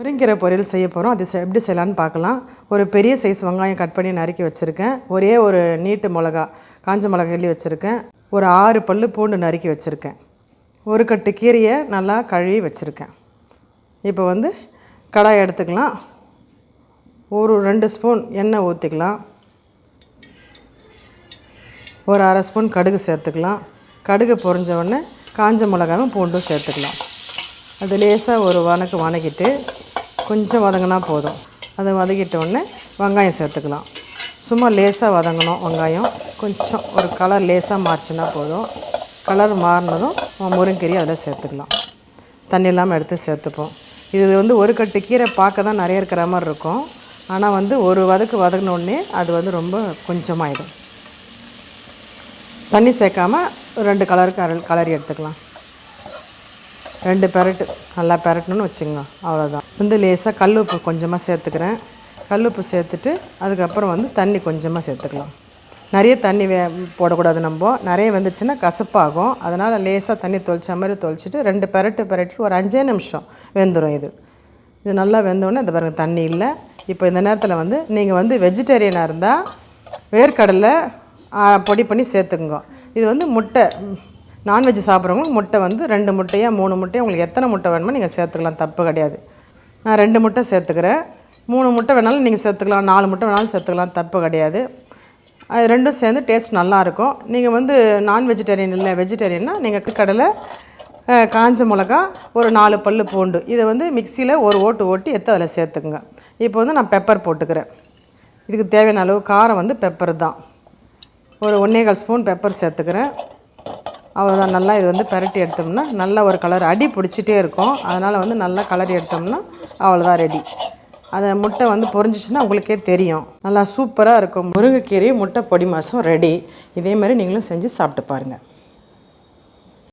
முருங்கீரை பொரியல் செய்ய போகிறோம். அது எப்படி செய்யலான்னு பார்க்கலாம். ஒரு பெரிய சைஸ் வெங்காயம் கட் பண்ணி நறுக்கி வச்சுருக்கேன். ஒரே ஒரு நீட்டு மிளகா, காஞ்ச மிளகா கிள்ளி வச்சுருக்கேன். ஒரு 6 பல்லு பூண்டு நறுக்கி வச்சுருக்கேன். ஒரு கட்டு கீரையை நல்லா கழுவி வச்சுருக்கேன். இப்போ வந்து கடாய் எடுத்துக்கலாம். ஒரு 2 ஸ்பூன் எண்ணெய் ஊற்றிக்கலாம். ஒரு அரை ஸ்பூன் கடுகு சேர்த்துக்கலாம். கடுகு பொரிஞ்ச உடனே காஞ்ச மிளகாவும் பூண்டும் சேர்த்துக்கலாம். அது லேசாக ஒரு வதக்கிட்டு கொஞ்சம் வதங்கினா போதும். அதை வதக்கிட்ட உடனே வெங்காயம் சேர்த்துக்கலாம். சும்மா லேசாக வதங்கணும். வெங்காயம் கொஞ்சம் ஒரு கலர் லேசாக மாறிச்சுன்னா போதும். கலர் மாறினதும் முருங்கீரையை அதில் சேர்த்துக்கலாம். தண்ணி இல்லாமல் எடுத்து சேர்த்துப்போம். இது வந்து ஒரு கட்டு கீரை பார்க்க தான் நிறைய இருக்கிற மாதிரி இருக்கும். ஆனால் வந்து ஒரு வதங்கின உடனே அது வந்து ரொம்ப கொஞ்சமாகிடும். தண்ணி சேர்க்காமல் 2 கலரி எடுத்துக்கலாம். 2 பெரட்டு நல்லா பெரட்டணும்னு வச்சுங்க. அவ்வளோதான். வந்து லேசாக கல் உப்பு கொஞ்சமாக சேர்த்துக்கிறேன். கல் உப்பு சேர்த்துட்டு அதுக்கப்புறம் வந்து தண்ணி கொஞ்சமாக சேர்த்துக்கலாம். நிறைய தண்ணி போடக்கூடாது. நம்ம நிறைய வந்துச்சுன்னா கசப்பாகும். அதனால் லேசாக தண்ணி தொளிச்ச மாதிரி தொளிச்சிட்டு 2 பெரட்டிட்டு ஒரு 5 நிமிஷம் வெந்துடும். இது நல்லா வெந்தோடனே இந்த பாருங்கள் தண்ணி இல்லை. இப்போ இந்த நேரத்தில் வந்து நீங்கள் வந்து வெஜிடேரியனாக இருந்தால் வேர்க்கடலை பொடி பண்ணி சேர்த்துக்குங்க. இது வந்து முட்டை, நான்வெஜ் சாப்பிட்றவங்களுக்கு முட்டை வந்து 2 முட்டையா 3 முட்டையா உங்களுக்கு எத்தனை முட்டை வேணுமோ நீங்கள் சேர்த்துக்கலாம். தப்பு கிடையாது. நான் 2 முட்டை சேர்த்துக்கிறேன். 3 முட்டை வேணாலும் நீங்கள் சேர்த்துக்கலாம். 4 முட்டை வேணாலும் சேர்த்துக்கலாம். தப்பு கிடையாது. அது ரெண்டும் சேர்ந்து டேஸ்ட் நல்லாயிருக்கும். நீங்கள் வந்து நான் வெஜிடேரியன் இல்லை வெஜிடேரியன்னா நீங்கள் கடலை, காஞ்ச மிளகா, ஒரு 4 பல்லு பூண்டு இதை வந்து மிக்சியில் ஒரு ஓட்டி எடுத்து அதில் சேர்த்துக்குங்க. இப்போ வந்து நான் பெப்பர் போட்டுக்கிறேன். இதுக்கு தேவையான அளவு காரம் வந்து பெப்பர் தான். ஒரு 1.25 ஸ்பூன் பெப்பர் சேர்த்துக்கிறேன். அவ்வளோதான். நல்லா இது வந்து பெரட்டி எடுத்தோம்னா நல்லா ஒரு கலர் அடி பிடிச்சிட்டே இருக்கும். அதனால் வந்து நல்லா கலரி எடுத்தோம்னா அவ்வளோதான் ரெடி. அதை முட்டை வந்து பொரிஞ்சிச்சின்னா உங்களுக்கே தெரியும். நல்லா சூப்பராக இருக்கும். முருங்கைக்கீரை முட்டை பொடி மாசம் ரெடி. இதே மாதிரி நீங்களும் செஞ்சு சாப்பிட்டு பாருங்கள்.